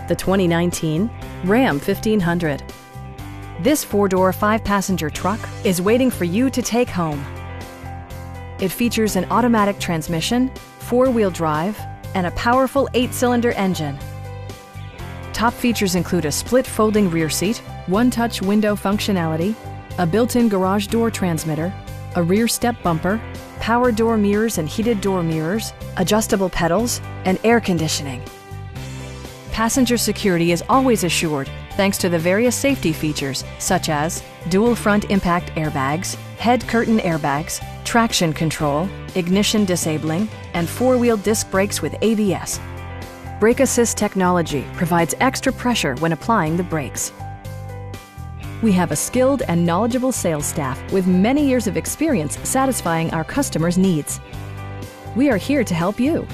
the 2019 Ram 1500. This four-door, five-passenger truck is waiting for you to take home. It features an automatic transmission, four-wheel drive, and a powerful 8-cylinder engine. Top features include a split folding rear seat, one-touch window functionality, a built-in garage door transmitter, a rear step bumper, power door mirrors and heated door mirrors, adjustable pedals, and air conditioning. Passenger security is always assured thanks to the various safety features such as dual front impact airbags, head curtain airbags, traction control, ignition disabling, and four-wheel disc brakes with ABS. Brake Assist technology provides extra pressure when applying the brakes. We have a skilled and knowledgeable sales staff with many years of experience satisfying our customers' needs. We are here to help you.